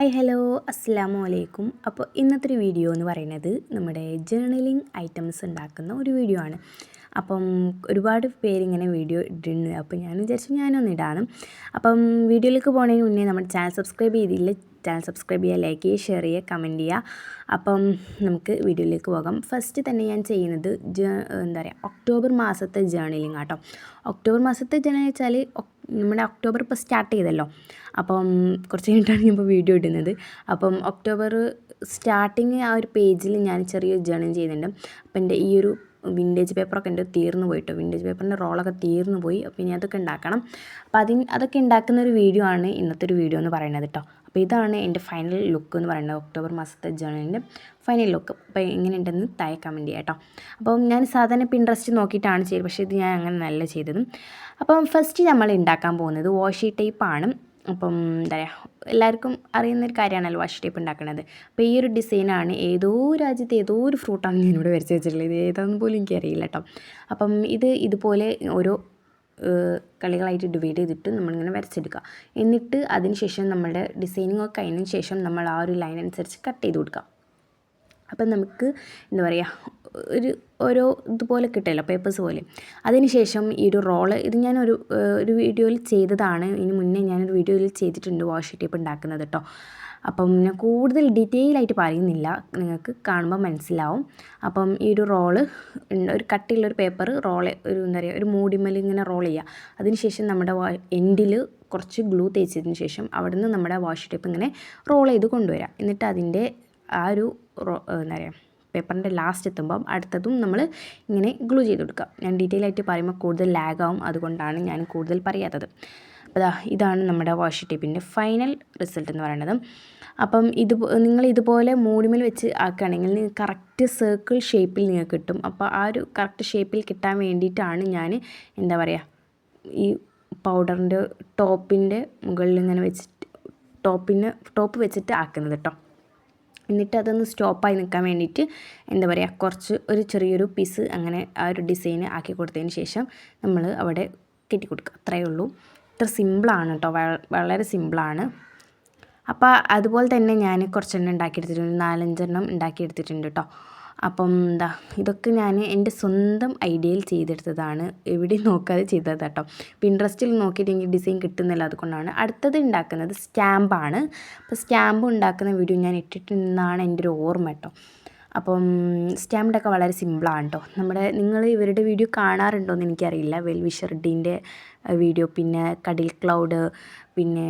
Hi hello അസ്സലാമു അലൈക്കും. അപ്പോൾ ഇന്നത്തെ ഒരു വീഡിയോ എന്ന് പറയുന്നത് നമ്മുടെ ജേർണലിംഗ് ഐറ്റംസ് ഉണ്ടാക്കുന്ന ഒരു വീഡിയോ ആണ്. അപ്പം ഒരുപാട് പേരിങ്ങനെ വീഡിയോ ഇടുന്നു. അപ്പോൾ ഞാൻ വിചാരിച്ചു ഞാനൊന്ന് ഇടാനും. അപ്പം വീഡിയോയിലേക്ക് പോകുന്നതിന് മുന്നേ നമ്മുടെ ചാനൽ സബ്സ്ക്രൈബ് ചെയ്തില്ല, ചാനൽ സബ്സ്ക്രൈബ് ചെയ്യുക, ലൈക്ക് ചെയ്യുക, ഷെയർ ചെയ്യുക, കമൻറ്റ് ചെയ്യുക. അപ്പം നമുക്ക് വീഡിയോയിലേക്ക് പോകാം. ഫസ്റ്റ് തന്നെ ഞാൻ ചെയ്യുന്നത് ഒക്ടോബർ മാസത്തെ ജേർണലിംഗ് ആട്ടോ. ഒക്ടോബർ മാസത്തെ ജേർണലിംഗ് വെച്ചാൽ നമ്മുടെ ഒക്ടോബർ ഇപ്പോൾ സ്റ്റാർട്ട് ചെയ്തല്ലോ. അപ്പം കുറച്ച് കഴിഞ്ഞിട്ടാണ് ഞാൻ ഇപ്പോൾ വീഡിയോ ഇടുന്നത്. അപ്പം ഒക്ടോബർ സ്റ്റാർട്ടിങ് ആ ഒരു പേജിൽ ഞാൻ ചെറിയൊരു ജേർണൽ ചെയ്യുന്നുണ്ട്. അപ്പം എൻ്റെ ഈ ഒരു വിൻറ്റേജ് പേപ്പറൊക്കെ എൻ്റെ തീർന്നു പോയിട്ടോ. വിൻറ്റേജ് പേപ്പറിൻ്റെ റോളൊക്കെ തീർന്നു പോയി. അപ്പോൾ ഇനി അതൊക്കെ ഉണ്ടാക്കണം. അപ്പോൾ അതൊക്കെ ഉണ്ടാക്കുന്ന ഒരു വീഡിയോ ആണ് ഇന്നത്തെ ഒരു വീഡിയോ എന്ന് പറയുന്നത് കേട്ടോ. അപ്പോൾ ഇതാണ് എൻ്റെ ഫൈനൽ ലുക്ക് എന്ന് പറയുന്നത്, ഒക്ടോബർ മാസത്തെ ജേർണലിൻ്റെ ഫൈനൽ ലുക്ക്. അപ്പോൾ എങ്ങനെയുണ്ടെന്ന് താഴെ കമൻറ്റ് ചെയ്യാം കേട്ടോ. അപ്പം ഞാൻ സാധാരണ പിൻട്രസ്റ്റ് നോക്കിയിട്ടാണ് ചെയ്തത്, പക്ഷേ ഇത് ഞാൻ അങ്ങനെ നല്ല ചെയ്തതും. അപ്പം ഫസ്റ്റ് നമ്മൾ ഉണ്ടാക്കാൻ പോകുന്നത് വാഷി ടേപ്പാണ്. അപ്പം എല്ലാവർക്കും അറിയുന്നൊരു കാര്യമാണല്ലോ വാഷി ടേപ്പ് ഉണ്ടാക്കുന്നത്. അപ്പോൾ ഈ ഒരു ഡിസൈനാണ് ഏതോ രാജ്യത്തെ ഏതോ ഒരു ഫ്രൂട്ടാണ് ഞാനിവിടെ വരച്ച് വെച്ചിട്ടുള്ളത്. ഇത് ഏതാണെന്ന് പോലും എനിക്കറിയില്ല കേട്ടോ. അപ്പം ഇതുപോലെ ഓരോ കളികളായിട്ട് ഡിവൈഡ് ചെയ്തിട്ട് നമ്മളിങ്ങനെ വരച്ചെടുക്കുക. എന്നിട്ട് അതിന് ശേഷം നമ്മുടെ ഡിസൈനിങ് ഒക്കെ കഴിഞ്ഞതിന് ശേഷം നമ്മൾ ആ ഒരു ലൈൻ അനുസരിച്ച് കട്ട് ചെയ്ത് കൊടുക്കുക. അപ്പം നമുക്ക് ഓരോ ഇതുപോലെ കിട്ടുമല്ലോ, പേപ്പേഴ്സ് പോലെ. അതിന് ശേഷം ഈ ഒരു റോള് ഇത് ഞാൻ ഒരു വീഡിയോയിൽ ചെയ്തതാണ്. ഇതിന് മുന്നേ ഞാനൊരു വീഡിയോയിൽ ചെയ്തിട്ടുണ്ട് വാഷി ടേപ്പ് ഉണ്ടാക്കുന്നത് കേട്ടോ. അപ്പം ഞാൻ കൂടുതൽ ഡീറ്റെയിൽ ആയിട്ട് പറയുന്നില്ല, നിങ്ങൾക്ക് കാണുമ്പോൾ മനസ്സിലാവും. അപ്പം ഈ ഒരു റോള് ഒരു കട്ടിയുള്ളൊരു പേപ്പർ ഒരു മൂടിമേൽ ഇങ്ങനെ റോൾ ചെയ്യുക. അതിന് ശേഷം നമ്മുടെ എൻഡിൽ കുറച്ച് ഗ്ലൂ തേച്ചതിന് ശേഷം അവിടെ നിന്ന് നമ്മുടെ വാഷി ടേപ്പ് ഇങ്ങനെ റോൾ ചെയ്ത് കൊണ്ടുവരാം. എന്നിട്ട് അതിൻ്റെ ആ ഒരു പേപ്പറിൻ്റെ ലാസ്റ്റ് എത്തുമ്പം അടുത്തതും നമ്മൾ ഇങ്ങനെ ഗ്ലൂ ചെയ്ത് കൊടുക്കുക. ഞാൻ ഡീറ്റെയിൽ ആയിട്ട് പറയുമ്പോൾ കൂടുതൽ ലാഗാവും, അതുകൊണ്ടാണ് ഞാൻ കൂടുതൽ പറയാത്തത്. അപ്പോൾ ഇതാണ് നമ്മുടെ വാഷി ടേപ്പിൻ്റെ ഫൈനൽ റിസൾട്ട് എന്ന് പറയുന്നത്. അപ്പം നിങ്ങൾ ഇതുപോലെ മൂടിമേൽ വെച്ച് ആക്കുകയാണെങ്കിൽ നിങ്ങൾക്ക് കറക്റ്റ് സർക്കിൾ ഷേപ്പിൽ നിങ്ങൾക്ക് കിട്ടും. അപ്പോൾ ആ ഒരു കറക്റ്റ് ഷേപ്പിൽ കിട്ടാൻ വേണ്ടിയിട്ടാണ് ഞാൻ ഈ പൗഡറിൻ്റെ ടോപ്പിൻ്റെ മുകളിൽ ഇങ്ങനെ വെച്ചിട്ട് ടോപ്പ് വെച്ചിട്ട് ആക്കുന്നത് കേട്ടോ. എന്നിട്ട് അതൊന്ന് സ്റ്റോപ്പായി നിൽക്കാൻ വേണ്ടിയിട്ട് കുറച്ച് ഒരു ചെറിയൊരു പീസ് അങ്ങനെ ആ ഒരു ഡിസൈൻ ആക്കി കൊടുത്തതിന് ശേഷം നമ്മൾ അവിടെ കെട്ടി കൊടുക്കുക. അത്രയേ ഉള്ളൂ. ഇത്ര സിമ്പിളാണ് കേട്ടോ, വളരെ സിമ്പിളാണ്. അപ്പോൾ അതുപോലെ തന്നെ ഞാൻ കുറച്ചെണ്ണം ഉണ്ടാക്കിയെടുത്തിട്ടുണ്ട്, 4-5 എണ്ണം ഉണ്ടാക്കിയെടുത്തിട്ടുണ്ട് കേട്ടോ. അപ്പം ഇതൊക്കെ ഞാൻ എൻ്റെ സ്വന്തം ഐഡിയയിൽ ചെയ്തെടുത്തതാണ്, എവിടെയും നോക്കാതെ ചെയ്തത് കേട്ടോ. പിൻട്രസ്റ്റിൽ നോക്കിയിട്ട് എനിക്ക് ഡിസൈൻ കിട്ടുന്നില്ല, അതുകൊണ്ടാണ്. അടുത്തത് ഉണ്ടാക്കുന്നത് സ്റ്റാമ്പാണ്. അപ്പോൾ സ്റ്റാമ്പ് ഉണ്ടാക്കുന്ന വീഡിയോ ഞാൻ ഇട്ടിട്ടുണ്ടെന്നാണ് എൻ്റെ ഒരു ഓർമ്മ കേട്ടോ. അപ്പം സ്റ്റാമ്പിൻ്റെയൊക്കെ വളരെ സിമ്പിളാണ് കേട്ടോ. നിങ്ങൾ ഇവരുടെ വീഡിയോ കാണാറുണ്ടോയെന്ന് എനിക്കറിയില്ല. വെൽവിഷർ ഡീൻ്റെ വീഡിയോ, പിന്നെ കടിൽ ക്ലൗഡ്, പിന്നെ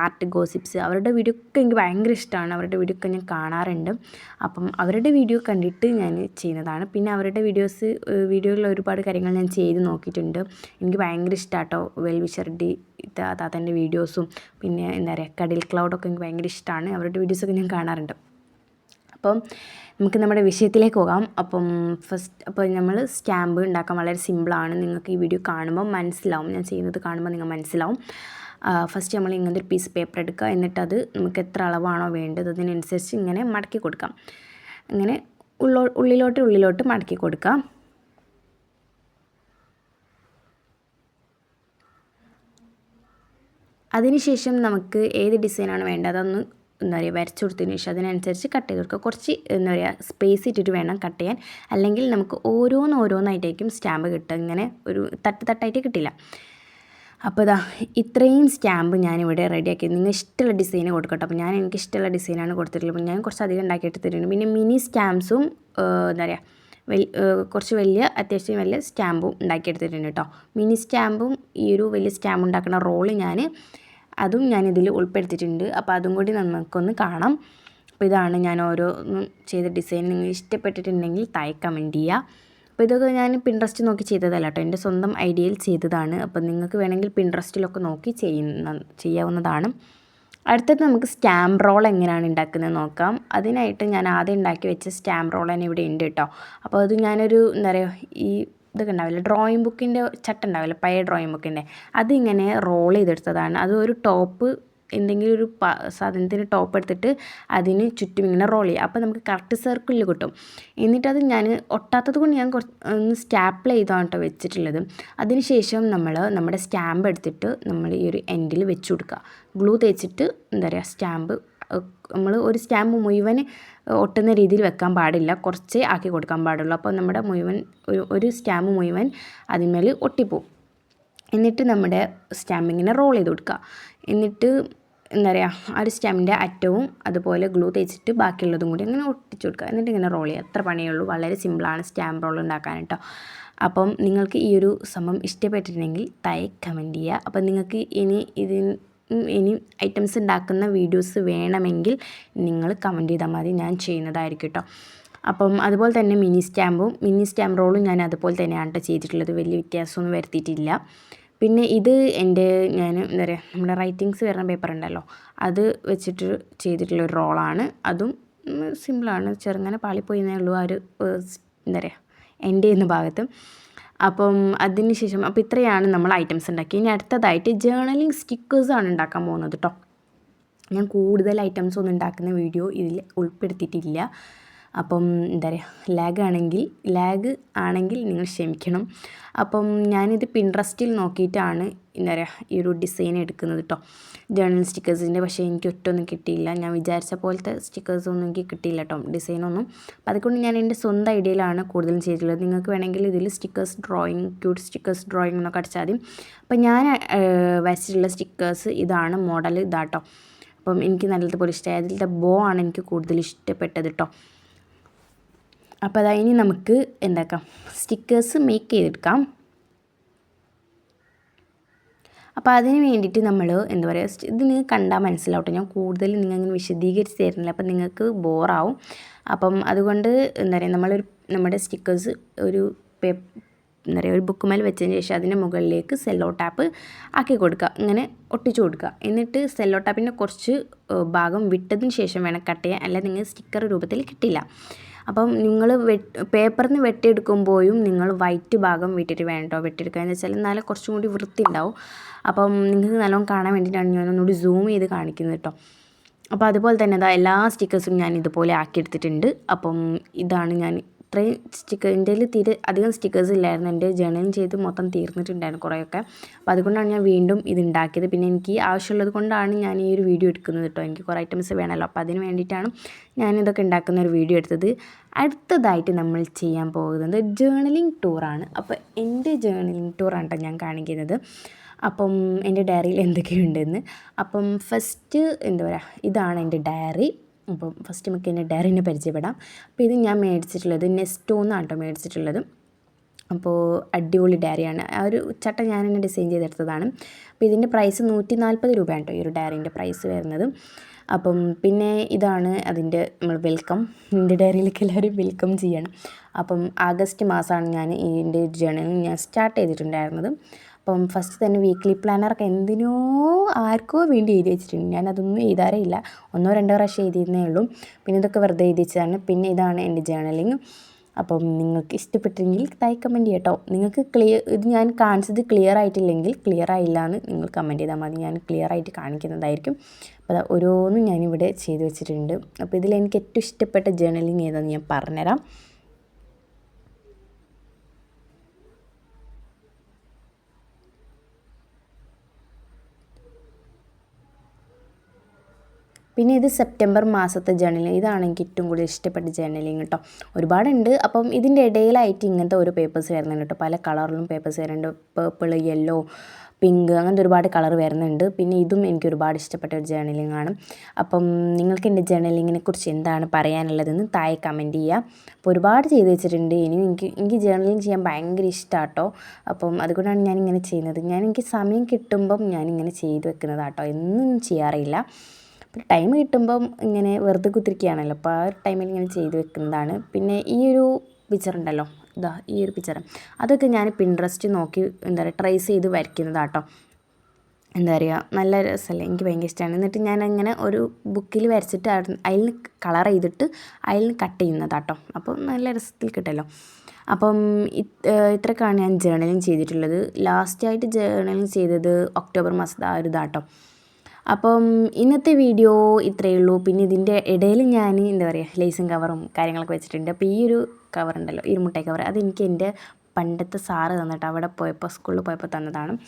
ആർട്ട് ഗോസിപ്സ്, അവരുടെ വീഡിയോ ഒക്കെ എനിക്ക് ഭയങ്കര ഇഷ്ടമാണ്. അവരുടെ വീഡിയോ ഒക്കെ ഞാൻ കാണാറുണ്ട്. അപ്പം അവരുടെ വീഡിയോ കണ്ടിട്ട് ഞാൻ ചെയ്യുന്നതാണ്. പിന്നെ അവരുടെ വീഡിയോയിൽ ഒരുപാട് കാര്യങ്ങൾ ഞാൻ ചെയ്ത് നോക്കിയിട്ടുണ്ട്. എനിക്ക് ഭയങ്കര ഇഷ്ടമാണ് കേട്ടോ വെൽവിഷർ ഡി താത്തൻ്റെ വീഡിയോസും, പിന്നെ കടിൽ ക്ലൗഡൊക്കെ എനിക്ക് ഭയങ്കര ഇഷ്ടമാണ്. അവരുടെ വീഡിയോസൊക്കെ ഞാൻ കാണാറുണ്ട്. അപ്പം നമുക്ക് നമ്മുടെ വിഷയത്തിലേക്ക് പോകാം. അപ്പോൾ നമ്മൾ സ്റ്റാമ്പ് ഉണ്ടാക്കാൻ വളരെ സിമ്പിളാണ്. നിങ്ങൾക്ക് ഈ വീഡിയോ കാണുമ്പോൾ മനസ്സിലാവും, ഞാൻ ചെയ്യുന്നത് കാണുമ്പോൾ നിങ്ങൾ മനസ്സിലാവും. ഫസ്റ്റ് നമ്മൾ ഇങ്ങനത്തെ ഒരു പീസ് പേപ്പർ എടുക്കുക. എന്നിട്ടത് നമുക്ക് എത്ര അളവാണോ വേണ്ടത് അതിനനുസരിച്ച് ഇങ്ങനെ മടക്കി കൊടുക്കാം. ഇങ്ങനെ ഉള്ളിലോട്ട് മടക്കി കൊടുക്കാം. അതിനുശേഷം നമുക്ക് ഏത് ഡിസൈനാണ് വേണ്ടത് അതൊന്ന് വരച്ചു കൊടുത്തതിന് ശേഷം അതിനനുസരിച്ച് കട്ട് ചെയ്ത് കൊടുക്കുക. കുറച്ച് സ്പേസ് ഇട്ടിട്ട് വേണം കട്ട് ചെയ്യാൻ, അല്ലെങ്കിൽ നമുക്ക് ഓരോന്നായിട്ടായിരിക്കും സ്റ്റാമ്പ് കിട്ടുക. ഇങ്ങനെ ഒരു തട്ടായിട്ട് കിട്ടില്ല. അപ്പോൾ ഇത്രയും സ്റ്റാമ്പ് ഞാനിവിടെ റെഡിയാക്കി. നിങ്ങൾ ഇഷ്ടമുള്ള ഡിസൈന് കൊടുക്കട്ടോ. അപ്പോൾ ഞാൻ എനിക്ക് ഇഷ്ടമുള്ള ഡിസൈനാണ് കൊടുത്തിട്ടുള്ളത്. അപ്പോൾ ഞാൻ കുറച്ച് അധികം ഉണ്ടാക്കിയെടുത്തിട്ടുണ്ട്. പിന്നെ മിനി സ്റ്റാമ്പ്സും കുറച്ച് അത്യാവശ്യം വലിയ സ്റ്റാമ്പും ഉണ്ടാക്കിയെടുത്തിട്ടുണ്ട് കേട്ടോ. മിനി സ്റ്റാമ്പും ഈ ഒരു വലിയ സ്റ്റാമ്പ് ഉണ്ടാക്കുന്ന റോള് അതും ഞാനിതിൽ ഉൾപ്പെടുത്തിയിട്ടുണ്ട്. അപ്പോൾ അതും കൂടി നമുക്കൊന്ന് കാണാം. അപ്പോൾ ഇതാണ് ഞാൻ ഓരോന്നും ചെയ്ത ഡിസൈൻ. നിങ്ങൾ ഇഷ്ടപ്പെട്ടിട്ടുണ്ടെങ്കിൽ താഴെ കമൻറ്റ് ചെയ്യുക. അപ്പോൾ ഇതൊക്കെ ഞാൻ പിൻട്രസ്റ്റ് നോക്കി ചെയ്തതല്ല കേട്ടോ, എൻ്റെ സ്വന്തം ഐഡിയയിൽ ചെയ്തതാണ്. അപ്പോൾ നിങ്ങൾക്ക് വേണമെങ്കിൽ പിൻട്രസ്റ്റിലൊക്കെ നോക്കി ചെയ്യാവുന്നതാണ്. അടുത്തത് നമുക്ക് സ്റ്റാമ്പ് റോൾ എങ്ങനെയാണ് ഉണ്ടാക്കുന്നത് നോക്കാം. അതിനായിട്ട് ഞാൻ ആദ്യം ഉണ്ടാക്കി വെച്ച സ്റ്റാമ്പ് റോൾ തന്നെ ഇവിടെ ഉണ്ട് കേട്ടോ. അപ്പോൾ അത് ഞാനൊരു ഈ ഇതൊക്കെ ഉണ്ടാവില്ല, ഡ്രോയിങ് ബുക്കിൻ്റെ ചട്ട ഉണ്ടാവില്ല, പഴയ ഡ്രോയിങ് ബുക്കിൻ്റെ, അതിങ്ങനെ റോൾ ചെയ്തെടുത്തതാണ്. അത് ഒരു ടോപ്പ് എന്തെങ്കിലും ഒരു സാധനത്തിന് ടോപ്പ് എടുത്തിട്ട് അതിന് ചുറ്റും ഇങ്ങനെ റോൾ ചെയ്യുക. അപ്പോൾ നമുക്ക് കറക്റ്റ് സർക്കിളിൽ കിട്ടും. എന്നിട്ടത് ഞാൻ ഒട്ടാത്തത് കൊണ്ട് ഞാൻ ഒന്ന് സ്റ്റാപ്പിൾ ചെയ്താണ് കേട്ടോ വെച്ചിട്ടുള്ളത്. അതിനുശേഷം നമ്മുടെ സ്റ്റാമ്പ് എടുത്തിട്ട് നമ്മൾ ഈ ഒരു എൻഡിൽ വെച്ച് കൊടുക്കുക. ഗ്ലൂ തേച്ചിട്ട് സ്റ്റാമ്പ് നമ്മൾ ഒരു സ്റ്റാമ്പ് മുഴുവൻ ഒട്ടുന്ന രീതിയിൽ വെക്കാൻ പാടില്ല, കുറച്ചേ ആക്കി കൊടുക്കാൻ പാടുള്ളൂ. അപ്പോൾ നമ്മുടെ മുഴുവൻ ഒരു സ്റ്റാമ്പ് മുഴുവൻ അതിന്മേൽ ഒട്ടിപ്പോവും. എന്നിട്ട് നമ്മുടെ സ്റ്റാമ്പിങ്ങനെ റോൾ ചെയ്ത് കൊടുക്കുക. എന്നിട്ട് എന്താ പറയുക, ആ ഒരു സ്റ്റാമ്പിൻ്റെ അറ്റവും അതുപോലെ ഗ്ലൂ തേച്ചിട്ട് ബാക്കിയുള്ളതും കൂടി അങ്ങനെ ഒട്ടിച്ചു കൊടുക്കുക. എന്നിട്ട് ഇങ്ങനെ റോൾ ചെയ്യുക. അത്ര പണിയേ ഉള്ളൂ. വളരെ സിമ്പിളാണ് സ്റ്റാമ്പ് റോൾ ഉണ്ടാക്കാൻ കേട്ടോ. അപ്പം നിങ്ങൾക്ക് ഈ ഒരു സംഭവം ഇഷ്ടപ്പെട്ടിട്ടുണ്ടെങ്കിൽ താഴെ കമൻറ്റ് ചെയ്യുക. അപ്പം നിങ്ങൾക്ക് ഇനി ഐറ്റംസ് ഉണ്ടാക്കുന്ന വീഡിയോസ് വേണമെങ്കിൽ നിങ്ങൾ കമൻറ്റ് ചെയ്താൽ മതി, ഞാൻ ചെയ്യുന്നതായിരിക്കും കേട്ടോ. അപ്പം അതുപോലെ തന്നെ മിനി സ്റ്റാമ്പ് റോളും ഞാൻ അതുപോലെ തന്നെയാണ് കേട്ടോ ചെയ്തിട്ടുള്ളത്. വലിയ വ്യത്യാസമൊന്നും വരുത്തിയിട്ടില്ല. പിന്നെ ഇത് ഞാൻ എന്താ പറയുക, നമ്മുടെ റൈറ്റിങ്സ് വരുന്ന പേപ്പർ ഉണ്ടല്ലോ, അത് വെച്ചിട്ട് ചെയ്തിട്ടുള്ളൊരു റോളാണ്. അതും സിമ്പിളാണ്, ചെറുങ്ങനെ പാളിപ്പോയിന്നേ ഉള്ളൂ ആ ഒരു എന്താ പറയുക എൻ്റെ ചെയ്യുന്ന ഭാഗത്ത്. അപ്പം അതിന് ശേഷം അപ്പോൾ ഇത്രയാണ് നമ്മൾ ഐറ്റംസ് ഉണ്ടാക്കി. ഇനി അടുത്തതായിട്ട് ജേർണലിങ് സ്റ്റിക്കേഴ്സാണ് ഉണ്ടാക്കാൻ പോകുന്നത് കേട്ടോ. ഞാൻ കൂടുതൽ ഐറ്റംസ് ഒന്നും ഉണ്ടാക്കുന്ന വീഡിയോ ഇതിൽ ഉൾപ്പെടുത്തിയിട്ടില്ല. അപ്പം എന്താ പറയുക, ലാഗ് ആണെങ്കിൽ നിങ്ങൾ ക്ഷമിക്കണം. അപ്പം ഞാനിത് പിൻട്രസ്റ്റിൽ നോക്കിയിട്ടാണ് എന്താ പറയുക ഈ ഒരു ഡിസൈൻ എടുക്കുന്നത് കേട്ടോ, ജേർണൽ സ്റ്റിക്കേഴ്സിൻ്റെ. പക്ഷേ എനിക്ക് ഒറ്റൊന്നും കിട്ടിയില്ല, ഞാൻ വിചാരിച്ച പോലത്തെ സ്റ്റിക്കേഴ്സൊന്നും എനിക്ക് കിട്ടിയില്ല കേട്ടോ, ഡിസൈനൊന്നും. അപ്പോൾ അതുകൊണ്ട് ഞാൻ എൻ്റെ സ്വന്തം ഐഡിയയിലാണ് കൂടുതലും ചെയ്തിട്ടുള്ളത്. നിങ്ങൾക്ക് വേണമെങ്കിൽ ഇതിൽ ക്യൂട്ട് സ്റ്റിക്കേഴ്സ് ഡ്രോയിങ് എന്നൊക്കെ അടിച്ചാൽ മതി. അപ്പം ഞാൻ വരച്ചിട്ടുള്ള സ്റ്റിക്കേഴ്സ് ഇതാണ്, മോഡൽ ഇതാട്ടോ. അപ്പം എനിക്ക് നല്ലതുപോലെ ഇഷ്ടമായി. അതിലത്തെ ബോ ആണ് എനിക്ക് കൂടുതൽ ഇഷ്ടപ്പെട്ടത് കേട്ടോ. അപ്പോൾ അതാ ഇനി നമുക്ക് എന്താക്കാം, സ്റ്റിക്കേഴ്സ് മേക്ക് ചെയ്തെടുക്കാം. അപ്പോൾ അതിന് വേണ്ടിയിട്ട് നമ്മൾ എന്താ പറയുക, ഇത് നിങ്ങൾക്ക് കണ്ടാൽ മനസ്സിലാവട്ടെ, ഞാൻ കൂടുതൽ നിങ്ങൾ വിശദീകരിച്ച് തരുന്നില്ല, അപ്പം നിങ്ങൾക്ക് ബോറാവും. അപ്പം അതുകൊണ്ട് എന്താ പറയുക, നമ്മുടെ സ്റ്റിക്കേഴ്സ് ഒരു എന്താ പറയുക ഒരു ബുക്കുമേൽ വെച്ചതിന് ശേഷം അതിൻ്റെ മുകളിലേക്ക് സെല്ലോ ടാപ്പ് ആക്കി കൊടുക്കുക, ഇങ്ങനെ ഒട്ടിച്ചു കൊടുക്കുക. എന്നിട്ട് സെല്ലോ ടാപ്പിൻ്റെ കുറച്ച് ഭാഗം വിട്ടതിന് ശേഷം വേണം കട്ട് ചെയ്യാൻ, അല്ല നിങ്ങൾ സ്റ്റിക്കർ രൂപത്തിൽ കിട്ടില്ല. അപ്പം നിങ്ങൾ പേപ്പറിൽ നിന്ന് വെട്ടിയെടുക്കുമ്പോഴും നിങ്ങൾ വൈറ്റ് ഭാഗം വിട്ടിട്ട് വേണം വെട്ടിയെടുക്കുക. എന്ന് വെച്ചാൽ എന്നാലും കുറച്ചും കൂടി വൃത്തി ഉണ്ടാവും. അപ്പം നിങ്ങൾക്ക് നല്ലോണം കാണാൻ വേണ്ടിയിട്ടാണ് ഞാൻ ഒന്നുകൂടി സൂം ചെയ്ത് കാണിക്കുന്നത് കേട്ടോ. അപ്പോൾ അതുപോലെ തന്നെ എല്ലാ സ്റ്റിക്കേഴ്സും ഞാൻ ഇതുപോലെ ആക്കിയെടുത്തിട്ടുണ്ട്. അപ്പം ഇതാണ് ഞാൻ ഇത്രയും എൻ്റെ തീരെ അധികം സ്റ്റിക്കേഴ്സ് ഇല്ലായിരുന്നു, എൻ്റെ ജേർണലിങ് ചെയ്ത് മൊത്തം തീർന്നിട്ടുണ്ടായിരുന്നു കുറേയൊക്കെ. അപ്പോൾ അതുകൊണ്ടാണ് ഞാൻ വീണ്ടും ഇത് ഉണ്ടാക്കിയത്. പിന്നെ എനിക്ക് ആവശ്യമുള്ളത് കൊണ്ടാണ് ഞാൻ ഈ ഒരു വീഡിയോ എടുക്കുന്നത് കേട്ടോ. എനിക്ക് കുറേ ഐറ്റംസ് വേണമല്ലോ, അപ്പോൾ അതിന് വേണ്ടിയിട്ടാണ് ഞാനിതൊക്കെ ഉണ്ടാക്കുന്ന ഒരു വീഡിയോ എടുത്തത്. അടുത്തതായിട്ട് നമ്മൾ ചെയ്യാൻ പോകുന്നത് ജേർണലിങ് ടൂറാണ്. അപ്പോൾ എൻ്റെ ജേർണലിങ് ടൂറാണ് കേട്ടോ ഞാൻ കാണിക്കുന്നത്. അപ്പം എൻ്റെ ഡയറിയിൽ എന്തൊക്കെയുണ്ടെന്ന്. അപ്പം ഫസ്റ്റ് എന്താ പറയുക, ഇതാണ് എൻ്റെ ഡയറി. അപ്പം ഫസ്റ്റ് നമുക്ക് എൻ്റെ ഡയറിനെ പരിചയപ്പെടാം. അപ്പോൾ ഇത് ഞാൻ മേടിച്ചിട്ടുള്ളത് നെസ്റ്റോന്നാണ് കേട്ടോ മേടിച്ചിട്ടുള്ളത്. അപ്പോൾ അടിപൊളി ഡയറിയാണ്. ആ ഒരു ചട്ട ഞാൻ തന്നെ ഡിസൈൻ ചെയ്തെടുത്തതാണ്. അപ്പോൾ ഇതിൻ്റെ പ്രൈസ് 140 രൂപയാണ് കേട്ടോ ഈ ഒരു ഡയറിൻ്റെ പ്രൈസ് വരുന്നത്. അപ്പം പിന്നെ ഇതാണ് അതിൻ്റെ നമ്മൾ വെൽക്കം, എൻ്റെ ഡയറിയിലേക്ക് എല്ലാവരും വെൽക്കം ചെയ്യണം. അപ്പം ആഗസ്റ്റ് മാസമാണ് ഞാൻ ഇതിൻ്റെ ജേർണലിങ് ഞാൻ സ്റ്റാർട്ട് ചെയ്തിട്ടുണ്ടായിരുന്നത്. അപ്പം ഫസ്റ്റ് തന്നെ വീക്ക്ലി പ്ലാനറൊക്കെ എന്തിനോ ആർക്കോ വേണ്ടി എഴുതി വെച്ചിട്ടുണ്ട്. ഞാനതൊന്നും എഴുതാറേ ഇല്ല, 1-2 പ്രാവശ്യം എഴുതിയിരുന്നേ ഉള്ളൂ. പിന്നെ ഇതൊക്കെ വെറുതെ എഴുതി വെച്ചതാണ്. പിന്നെ ഇതാണ് എൻ്റെ ജേർണലിങ്. അപ്പം നിങ്ങൾക്ക് ഇഷ്ടപ്പെട്ടെങ്കിൽ താഴെ കമൻറ്റ് ചെയ്യാം കേട്ടോ. നിങ്ങൾക്ക് ഇത് ഞാൻ കാണിച്ചത് ക്ലിയർ ആയിട്ടില്ലെങ്കിൽ ക്ലിയർ ആയില്ല എന്ന് നിങ്ങൾ കമൻറ്റ് ചെയ്താൽ മതി, ഞാൻ ക്ലിയർ ആയിട്ട് കാണിക്കുന്നതായിരിക്കും. അപ്പോൾ അത് ഓരോന്നും ഞാനിവിടെ ചെയ്ത് വെച്ചിട്ടുണ്ട്. അപ്പോൾ ഇതിൽ എനിക്ക് ഏറ്റവും ഇഷ്ടപ്പെട്ട ജേർണലിങ് ഏതാണെന്ന് ഞാൻ പറഞ്ഞുതരാം. പിന്നെ ഇത് സെപ്റ്റംബർ മാസത്തെ ജേർണലിങ്. ഇതാണ് എനിക്ക് ഏറ്റവും കൂടുതൽ ഇഷ്ടപ്പെട്ട ജേർണലിങ് കേട്ടോ. ഒരുപാടുണ്ട്. അപ്പം ഇതിൻ്റെ ഇടയിലായിട്ട് ഇങ്ങനത്തെ ഓരോ പേപ്പേഴ്സ് വരുന്നുണ്ട് കേട്ടോ. പല കളറിലും പേപ്പേഴ്സ് വരുന്നുണ്ട്. പേർപ്പിൾ, യെല്ലോ, പിങ്ക്, അങ്ങനത്തെ ഒരുപാട് കളർ വരുന്നുണ്ട്. പിന്നെ ഇതും എനിക്ക് ഒരുപാട് ഇഷ്ടപ്പെട്ട ഒരു ജേർണലിങ് ആണ്. അപ്പം നിങ്ങൾക്ക് എൻ്റെ ജേർണലിങ്ങിനെ കുറിച്ച് എന്താണ് പറയാനുള്ളതെന്ന് താഴെ കമൻറ്റ് ചെയ്യുക. അപ്പോൾ ഒരുപാട് ചെയ്ത് വെച്ചിട്ടുണ്ട്. ഇനിയും എനിക്ക് ജേർണലിങ് ചെയ്യാൻ ഭയങ്കര ഇഷ്ടമാണ് കേട്ടോ. അപ്പം അതുകൊണ്ടാണ് ഞാനിങ്ങനെ ചെയ്യുന്നത്. എനിക്ക് സമയം കിട്ടുമ്പം ഞാനിങ്ങനെ ചെയ്ത് വെക്കുന്നതാണ് കേട്ടോ, എന്നും ചെയ്യാറില്ല. അപ്പോൾ ടൈം കിട്ടുമ്പം ഇങ്ങനെ വെറുതെ കുത്തിരിക്കുകയാണല്ലോ, അപ്പോൾ ആ ഒരു ടൈമിൽ ഇങ്ങനെ ചെയ്ത് വെക്കുന്നതാണ്. പിന്നെ ഈ ഒരു പിക്ചർ ഉണ്ടല്ലോ, ഈ ഒരു പിക്ചർ, അതൊക്കെ ഞാൻ പിൻട്രസ്റ്റ് നോക്കി എന്താ പറയുക ട്രേസ് ചെയ്ത് വരയ്ക്കുന്നതാട്ടോ. എന്താ പറയുക, നല്ല രസമല്ലേ, എനിക്ക് ഭയങ്കര ഇഷ്ടമാണ്. എന്നിട്ട് ഞാനങ്ങനെ ഒരു ബുക്കിൽ വരച്ചിട്ട് അതിൽ കളർ ചെയ്തിട്ട് അതിൽ കട്ട് ചെയ്യുന്നതാട്ടോ. അപ്പോൾ നല്ല രസത്തിൽ കിട്ടുമല്ലോ. അപ്പം ഇത്രയൊക്കെയാണ് ഞാൻ ജേർണലിങ് ചെയ്തിട്ടുള്ളത്. ലാസ്റ്റായിട്ട് ജേർണലിങ് ചെയ്തത് ഒക്ടോബർ മാസത്തെ ആ ഒരു ഇതാട്ടോ. അപ്പം ഇന്നത്തെ വീഡിയോ ഇത്രയേ ഉള്ളൂ. പിന്നെ ഇതിൻ്റെ ഇടയിൽ ഞാൻ എന്താ പറയുക ലേസും കവറും കാര്യങ്ങളൊക്കെ വെച്ചിട്ടുണ്ട്. അപ്പോൾ ഈ ഒരു കവറുണ്ടല്ലോ, ഈ മുട്ടായി കവർ, അതെനിക്ക് എൻ്റെ പണ്ടത്തെ സാറ് തന്നിട്ട് അവിടെ പോയപ്പോൾ സ്കൂളിൽ പോയപ്പോൾ തന്നതാണ്.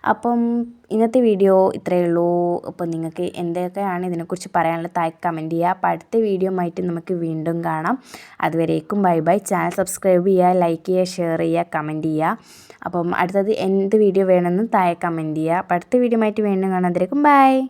അപ്പം ഇന്നത്തെ വീഡിയോ ഇത്രയേ ഉള്ളൂ. അപ്പോൾ നിങ്ങൾക്ക് എന്തൊക്കെയാണ് ഇതിനെക്കുറിച്ച് പറയാനുള്ളത് താഴെ കമൻറ്റ് ചെയ്യുക. അപ്പോൾ അടുത്ത വീഡിയോ ആയിട്ട് നമുക്ക് വീണ്ടും കാണാം. അതുവരേക്കും ബൈ ബൈ. ചാനൽ സബ്സ്ക്രൈബ് ചെയ്യുക, ലൈക്ക് ചെയ്യുക, ഷെയർ ചെയ്യുക, കമൻറ്റ് ചെയ്യുക. അപ്പം അടുത്തത് എന്ത് വീഡിയോ വേണമെന്ന് താഴെ കമൻറ്റ് ചെയ്യുക. അപ്പോൾ അടുത്ത വീഡിയോ ആയിട്ട് വീണ്ടും കാണാം. അതുവരേക്കും ബൈ.